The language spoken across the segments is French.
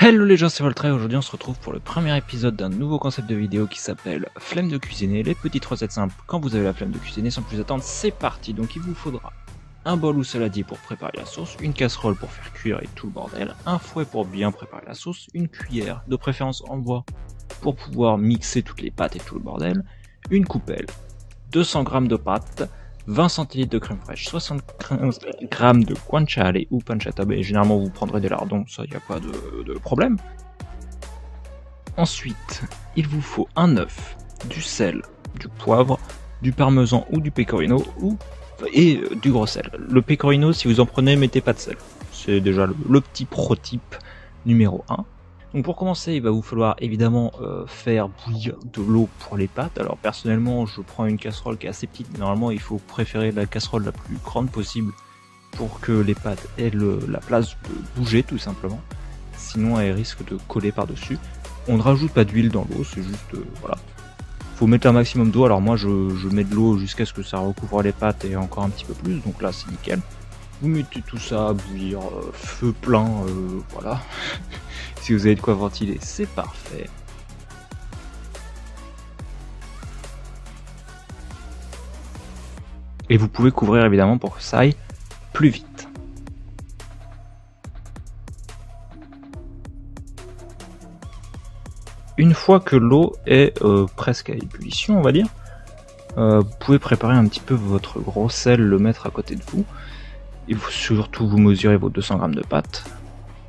Hello les gens, c'est Voltray. Aujourd'hui on se retrouve pour le premier épisode d'un nouveau concept de vidéo qui s'appelle Flemme de cuisiner, les petites recettes simples quand vous avez la flemme de cuisiner. Sans plus attendre, c'est parti. Donc il vous faudra un bol ou saladier pour préparer la sauce, une casserole pour faire cuire et tout le bordel, un fouet pour bien préparer la sauce, une cuillère, de préférence en bois, pour pouvoir mixer toutes les pâtes et tout le bordel, une coupelle, 200 g de pâtes, 20 centilitres de crème fraîche, 75 g de guanciale ou pancetta, et généralement vous prendrez des lardons, ça y a pas de problème. Ensuite, il vous faut un œuf, du sel, du poivre, du parmesan ou du pecorino et du gros sel. Le pecorino, si vous en prenez, mettez pas de sel. C'est déjà le petit pro-type numéro 1. Donc pour commencer, il va vous falloir évidemment faire bouillir de l'eau pour les pâtes. Alors personnellement, je prends une casserole qui est assez petite, mais normalement il faut préférer la casserole la plus grande possible pour que les pâtes aient la place de bouger tout simplement. Sinon elles risquent de coller par-dessus. On ne rajoute pas d'huile dans l'eau, c'est juste, voilà. Faut mettre un maximum d'eau, alors moi je mets de l'eau jusqu'à ce que ça recouvre les pâtes et encore un petit peu plus, donc là c'est nickel. Vous mettez tout ça à bouillir, feu plein, voilà. Si vous avez de quoi ventiler, c'est parfait. Et vous pouvez couvrir évidemment pour que ça aille plus vite. Une fois que l'eau est presque à ébullition, on va dire, vous pouvez préparer un petit peu votre gros sel, le mettre à côté de vous. Il faut surtout vous mesurer vos 200 g de pâtes.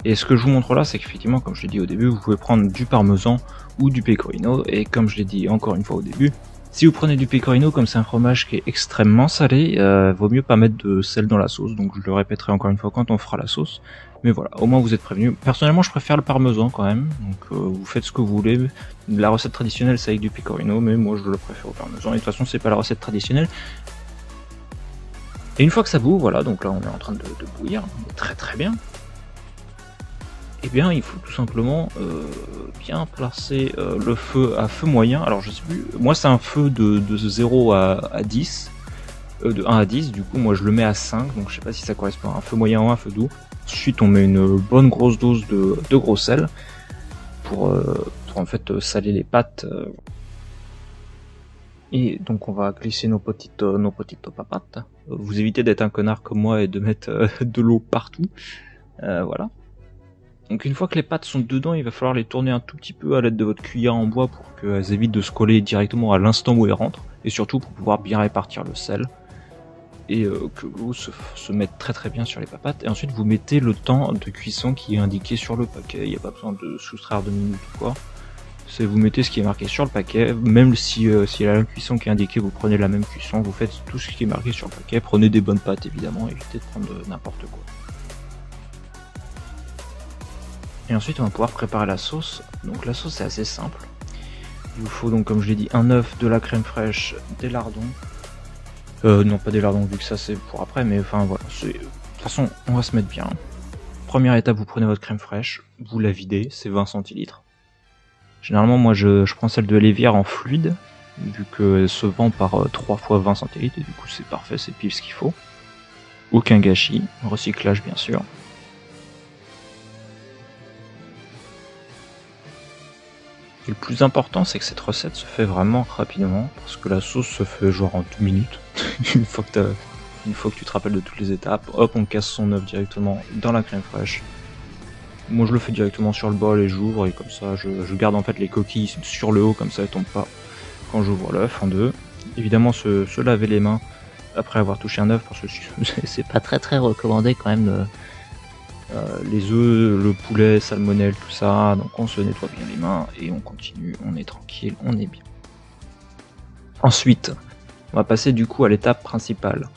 Et ce que je vous montre là, c'est qu'effectivement, comme je l'ai dit au début, vous pouvez prendre du parmesan ou du pecorino. Et comme je l'ai dit encore une fois au début, si vous prenez du pecorino, comme c'est un fromage qui est extrêmement salé, vaut mieux pas mettre de sel dans la sauce. Donc je le répéterai encore une fois quand on fera la sauce. Mais voilà, au moins vous êtes prévenus. Personnellement, je préfère le parmesan quand même. Donc vous faites ce que vous voulez. La recette traditionnelle, c'est avec du pecorino, mais moi je le préfère au parmesan. Et de toute façon, c'est pas la recette traditionnelle. Et une fois que ça bout, voilà, donc là on est en train de bouillir, très très bien. Et bien il faut tout simplement bien placer le feu à feu moyen. Alors je sais plus, moi c'est un feu de 0 à 10, de 1 à 10, du coup moi je le mets à 5, donc je sais pas si ça correspond à un feu moyen ou un feu doux. Ensuite on met une bonne grosse dose de gros sel pour en fait saler les pâtes. Et donc on va glisser nos petites pâtes. Vous évitez d'être un connard comme moi et de mettre de l'eau partout. Voilà. Donc une fois que les pâtes sont dedans, il va falloir les tourner un tout petit peu à l'aide de votre cuillère en bois pour qu'elles évitent de se coller directement à l'instant où elles rentrent. Et surtout pour pouvoir bien répartir le sel. Et que l'eau se mette très très bien sur les pâtes. Et ensuite vous mettez le temps de cuisson qui est indiqué sur le paquet. Il n'y a pas besoin de soustraire de minutes ou quoi. C'est vous mettez ce qui est marqué sur le paquet, même si y a la cuisson qui est indiquée, vous prenez la même cuisson, vous faites tout ce qui est marqué sur le paquet, prenez des bonnes pâtes évidemment, évitez de prendre n'importe quoi. Et ensuite on va pouvoir préparer la sauce. Donc la sauce c'est assez simple. Il vous faut donc, comme je l'ai dit, un œuf, de la crème fraîche, des lardons. Non pas des lardons vu que ça c'est pour après, mais enfin voilà. De toute façon on va se mettre bien. Première étape, vous prenez votre crème fraîche, vous la videz, c'est 20 centilitres. Généralement moi je prends celle de l'Evian en fluide, vu qu'elle se vend par 3 fois 20 centilitres, et du coup c'est parfait, c'est pile ce qu'il faut. Aucun gâchis, recyclage bien sûr. Et le plus important c'est que cette recette se fait vraiment rapidement, parce que la sauce se fait genre en 2 minutes. une fois que tu te rappelles de toutes les étapes, hop on casse son œuf directement dans la crème fraîche. Moi je le fais directement sur le bol et j'ouvre, et comme ça je garde en fait les coquilles sur le haut, comme ça elles tombent pas quand j'ouvre l'œuf en deux. Évidemment se laver les mains après avoir touché un œuf, parce que c'est pas très recommandé quand même, les œufs, le poulet, salmonelle, tout ça, donc on se nettoie bien les mains et on continue, on est tranquille, on est bien. Ensuite on va passer du coup à l'étape principale.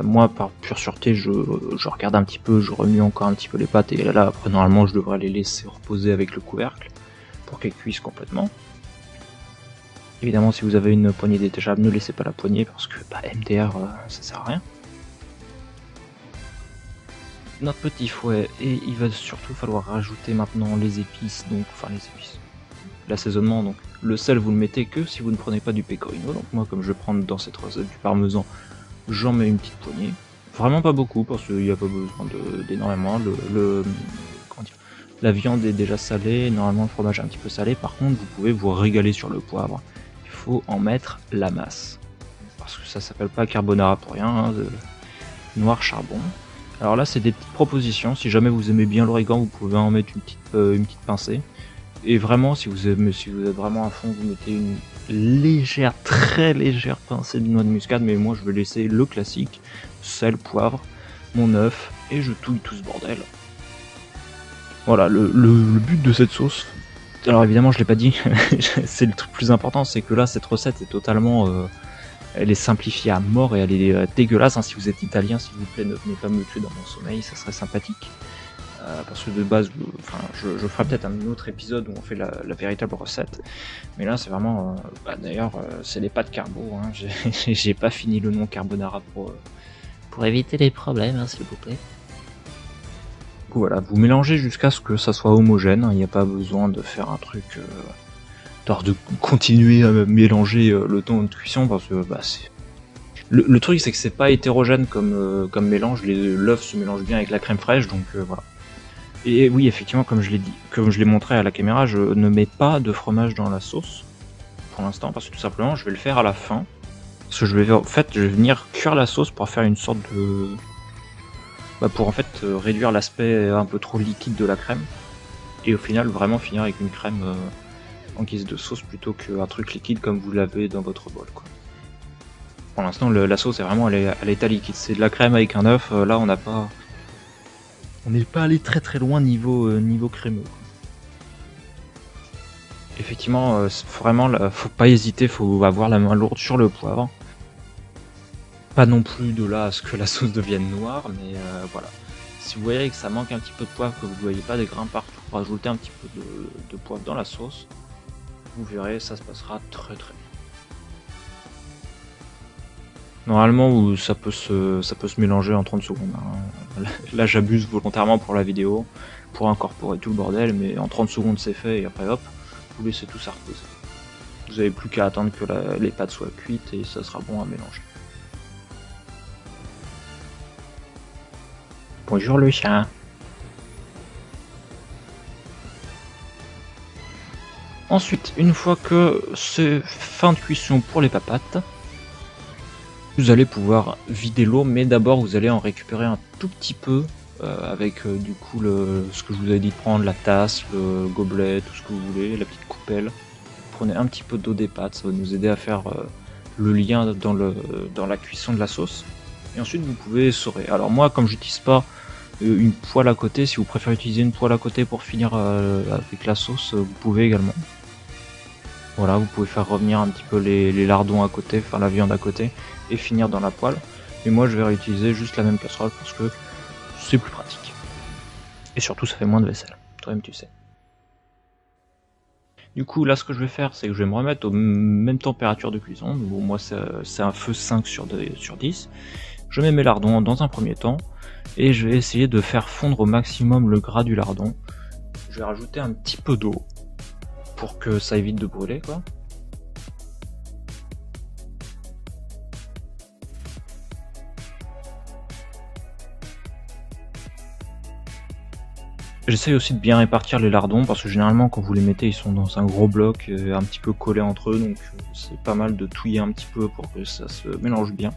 Moi par pure sûreté je regarde un petit peu, je remue encore un petit peu les pâtes, et là après normalement je devrais les laisser reposer avec le couvercle pour qu'elles cuisent complètement. Évidemment si vous avez une poignée détachable, ne laissez pas la poignée parce que MDR ça sert à rien. Notre petit fouet, et il va surtout falloir rajouter maintenant les épices, donc enfin les épices, l'assaisonnement. Donc le sel vous le mettez que si vous ne prenez pas du pecorino, donc moi comme je vais prendre dans cette recette du parmesan, j'en mets une petite poignée, vraiment pas beaucoup parce qu'il n'y a pas besoin d'énormément. La viande est déjà salée, normalement le fromage est un petit peu salé, par contre vous pouvez vous régaler sur le poivre. Il faut en mettre la masse. Parce que ça s'appelle pas carbonara pour rien, hein, de noir charbon. Alors là c'est des petites propositions, si jamais vous aimez bien l'origan vous pouvez en mettre une petite pincée. Et vraiment si vous êtes vraiment à fond vous mettez une légère, très légère pincée de noix de muscade, mais moi je vais laisser le classique, sel, poivre, mon œuf, et je touille tout ce bordel. Voilà, le but de cette sauce, alors évidemment je l'ai pas dit, c'est le truc plus important, c'est que là cette recette est totalement, elle est simplifiée à mort et elle est dégueulasse, hein. Si vous êtes italien, s'il vous plaît, ne venez pas me tuer dans mon sommeil, ça serait sympathique. Parce que de base, je ferai peut-être un autre épisode où on fait la véritable recette, mais là c'est vraiment, d'ailleurs c'est les pâtes carbo, hein. J'ai pas fini le nom carbonara pour éviter les problèmes, hein, s'il vous plaît. Voilà, vous mélangez jusqu'à ce que ça soit homogène, il n'y a pas besoin de faire un truc, de continuer à mélanger le temps de cuisson, parce que c'est... Le truc c'est que c'est pas hétérogène comme mélange, l'œuf se mélange bien avec la crème fraîche, donc voilà. Et oui, effectivement, comme je l'ai montré à la caméra, je ne mets pas de fromage dans la sauce, pour l'instant, parce que tout simplement je vais le faire à la fin, parce que je vais venir cuire la sauce pour faire une sorte de... pour en fait réduire l'aspect un peu trop liquide de la crème, et au final vraiment finir avec une crème en guise de sauce plutôt qu'un truc liquide comme vous l'avez dans votre bol, quoi. Pour l'instant la sauce est vraiment à l'état liquide, c'est de la crème avec un œuf, là on n'est pas allé très loin niveau crémeux, quoi. Effectivement, vraiment faut pas hésiter, faut avoir la main lourde sur le poivre. Pas non plus de là à ce que la sauce devienne noire, mais voilà. Si vous voyez que ça manque un petit peu de poivre, que vous ne voyez pas des grains partout, rajoutez un petit peu de poivre dans la sauce. Vous verrez, ça se passera très bien. Normalement, ça peut se mélanger en 30 secondes. Hein. Là, j'abuse volontairement pour la vidéo, pour incorporer tout le bordel, mais en 30 secondes c'est fait, et après hop, vous laissez tout ça reposer. Vous n'avez plus qu'à attendre que les pâtes soient cuites, et ça sera bon à mélanger. Bonjour le chat. Ensuite, une fois que c'est fin de cuisson pour les papates, vous allez pouvoir vider l'eau, mais d'abord vous allez en récupérer un tout petit peu avec du coup ce que je vous avais dit de prendre, la tasse, le gobelet, tout ce que vous voulez, la petite coupelle. Prenez un petit peu d'eau des pâtes, ça va nous aider à faire le lien dans la cuisson de la sauce. Et ensuite vous pouvez essorer. Alors moi, comme j'utilise pas une poêle à côté, si vous préférez utiliser une poêle à côté pour finir avec la sauce, vous pouvez également. Voilà, vous pouvez faire revenir un petit peu les lardons à côté, enfin la viande à côté, et finir dans la poêle. Et moi je vais réutiliser juste la même casserole parce que c'est plus pratique. Et surtout ça fait moins de vaisselle, toi-même tu sais. Du coup là ce que je vais faire, c'est que je vais me remettre aux mêmes températures de cuisson. Bon, moi c'est un feu 5 sur 10. Je mets mes lardons dans un premier temps, et je vais essayer de faire fondre au maximum le gras du lardon. Je vais rajouter un petit peu d'eau pour que ça évite de brûler, quoi. J'essaye aussi de bien répartir les lardons parce que généralement quand vous les mettez ils sont dans un gros bloc un petit peu collés entre eux, donc c'est pas mal de touiller un petit peu pour que ça se mélange bien.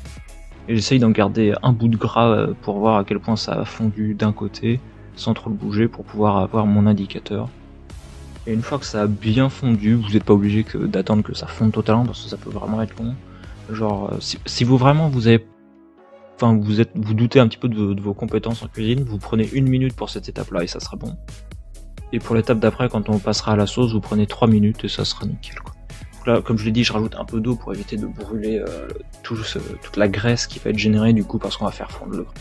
Et j'essaye d'en garder un bout de gras pour voir à quel point ça a fondu d'un côté, sans trop le bouger, pour pouvoir avoir mon indicateur. Et une fois que ça a bien fondu, vous n'êtes pas obligé d'attendre que ça fonde totalement, parce que ça peut vraiment être long. Genre, si vous vraiment vous doutez un petit peu de vos compétences en cuisine, vous prenez 1 minute pour cette étape-là et ça sera bon. Et pour l'étape d'après, quand on passera à la sauce, vous prenez 3 minutes et ça sera nickel, quoi. Là, comme je l'ai dit, je rajoute un peu d'eau pour éviter de brûler toute la graisse qui va être générée du coup parce qu'on va faire fondre le gras.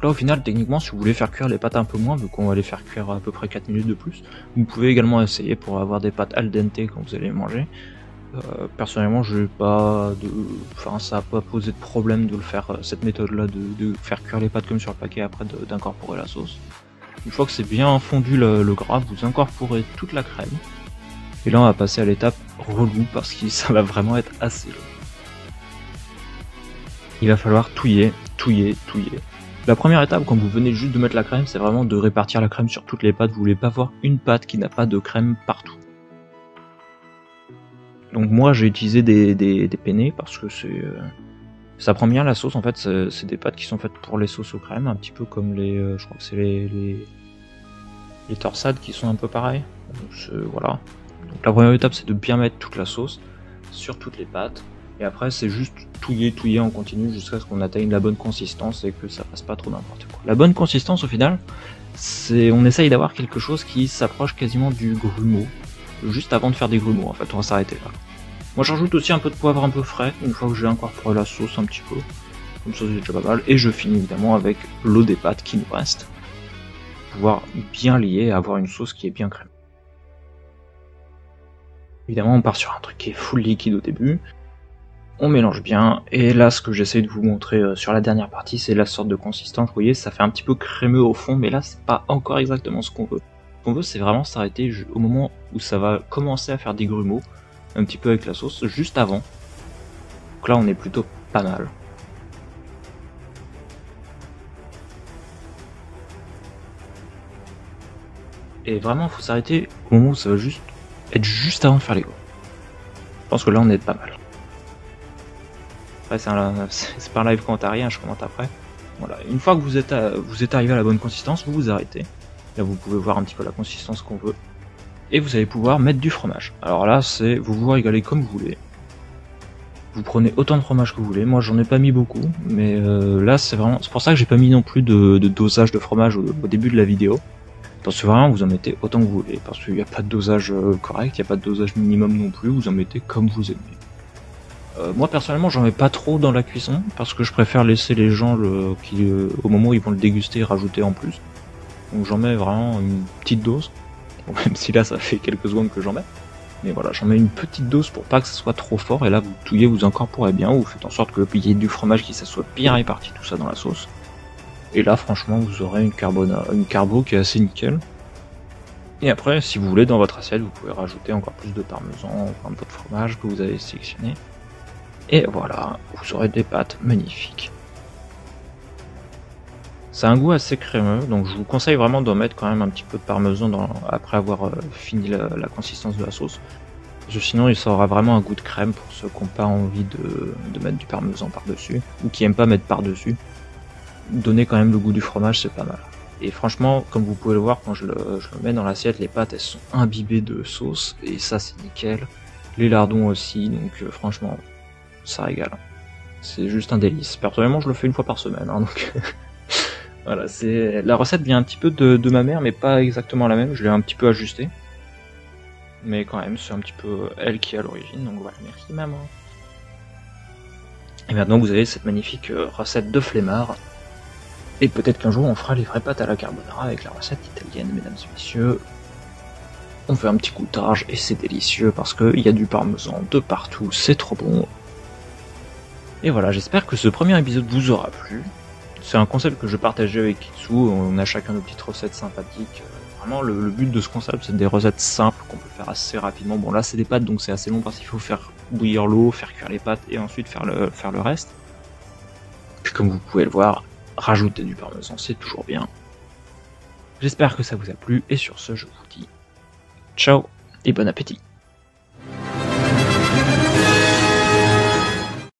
Là au final, techniquement, si vous voulez faire cuire les pâtes un peu moins, vu qu'on va les faire cuire à peu près 4 minutes de plus, vous pouvez également essayer pour avoir des pâtes al dente quand vous allez les manger. Personnellement, ça n'a pas posé de problème de le faire, cette méthode-là, de faire cuire les pâtes comme sur le paquet après d'incorporer la sauce. Une fois que c'est bien fondu le gras, vous incorporez toute la crème. Et là on va passer à l'étape relou parce que ça va vraiment être assez long. Il va falloir touiller. La première étape, quand vous venez juste de mettre la crème, c'est vraiment de répartir la crème sur toutes les pâtes. Vous voulez pas voir une pâte qui n'a pas de crème partout. Donc moi j'ai utilisé des penne parce que ça prend bien la sauce. En fait, c'est des pâtes qui sont faites pour les sauces aux crèmes, un petit peu comme je crois que c'est les torsades qui sont un peu pareils. Donc, voilà. Donc la première étape, c'est de bien mettre toute la sauce sur toutes les pâtes. Et après, c'est juste touiller en continu jusqu'à ce qu'on atteigne la bonne consistance et que ça passe pas trop n'importe quoi. La bonne consistance, au final, on essaye d'avoir quelque chose qui s'approche quasiment du grumeau. Juste avant de faire des grumeaux, en fait, on va s'arrêter là. Moi, j'ajoute aussi un peu de poivre un peu frais, une fois que j'ai incorporé la sauce un petit peu. Comme ça, c'est déjà pas mal. Et je finis évidemment avec l'eau des pâtes qui nous reste. Pour pouvoir bien lier et avoir une sauce qui est bien crémeuse. Évidemment, on part sur un truc qui est full liquide au début. On mélange bien, et là ce que j'essaie de vous montrer sur la dernière partie, c'est la sorte de consistance. Vous voyez, ça fait un petit peu crémeux au fond, mais là c'est pas encore exactement ce qu'on veut. Ce qu'on veut, c'est vraiment s'arrêter au moment où ça va commencer à faire des grumeaux, un petit peu avec la sauce, juste avant. Donc là on est plutôt pas mal. Et vraiment, il faut s'arrêter au moment où ça va être juste avant de faire les gaufres. Je pense que là on est pas mal. C'est pas un live commentarien, je commente après. Voilà, une fois que vous êtes arrivé à la bonne consistance, vous vous arrêtez. Là vous pouvez voir un petit peu la consistance qu'on veut. Et vous allez pouvoir mettre du fromage. Alors là, vous vous régalez comme vous voulez. Vous prenez autant de fromage que vous voulez. Moi j'en ai pas mis beaucoup, mais là c'est pour ça que j'ai pas mis non plus de dosage de fromage au début de la vidéo. Parce que vraiment vous en mettez autant que vous voulez, parce qu'il n'y a pas de dosage correct, il n'y a pas de dosage minimum non plus, vous en mettez comme vous aimez. Moi personnellement j'en mets pas trop dans la cuisson parce que je préfère laisser les gens au moment où ils vont le déguster rajouter en plus. Donc j'en mets vraiment une petite dose, bon, même si là ça fait quelques secondes que j'en mets. Mais voilà, j'en mets une petite dose pour pas que ce soit trop fort, et là vous touillez, vous incorporez bien, vous faites en sorte que il y ait du fromage qui soit bien réparti tout ça dans la sauce. Et là franchement vous aurez une carbo qui est assez nickel. Et après si vous voulez dans votre assiette vous pouvez rajouter encore plus de parmesan, un peu de fromage que vous avez sélectionné. Et voilà, vous aurez des pâtes magnifiques. C'est un goût assez crémeux, donc je vous conseille vraiment d'en mettre quand même un petit peu de parmesan après avoir fini la consistance de la sauce. Parce que sinon ça aura vraiment un goût de crème pour ceux qui n'ont pas envie de mettre du parmesan par-dessus, ou qui n'aiment pas mettre par-dessus. Donner quand même le goût du fromage, c'est pas mal. Et franchement, comme vous pouvez le voir, quand je le mets dans l'assiette, les pâtes elles sont imbibées de sauce, et ça c'est nickel. Les lardons aussi, donc franchement... ça régale. C'est juste un délice. Personnellement, je le fais une fois par semaine, hein, donc voilà. La recette vient un petit peu de ma mère, mais pas exactement la même. Je l'ai un petit peu ajustée, mais quand même, c'est un petit peu elle qui est à l'origine. Donc voilà, merci maman. Et maintenant, vous avez cette magnifique recette de flemmard. Et peut-être qu'un jour, on fera les vraies pâtes à la carbonara avec la recette italienne, mesdames et messieurs. On fait un petit goûtage et c'est délicieux parce qu'il y a du parmesan de partout. C'est trop bon. Et voilà, j'espère que ce premier épisode vous aura plu. C'est un concept que je partageais avec Kitsu, on a chacun nos petites recettes sympathiques. Vraiment, le but de ce concept, c'est des recettes simples qu'on peut faire assez rapidement. Bon, là, c'est des pâtes, donc c'est assez long parce qu'il faut faire bouillir l'eau, faire cuire les pâtes et ensuite faire le reste. Puis comme vous pouvez le voir, rajouter du parmesan, c'est toujours bien. J'espère que ça vous a plu, et sur ce, je vous dis ciao et bon appétit.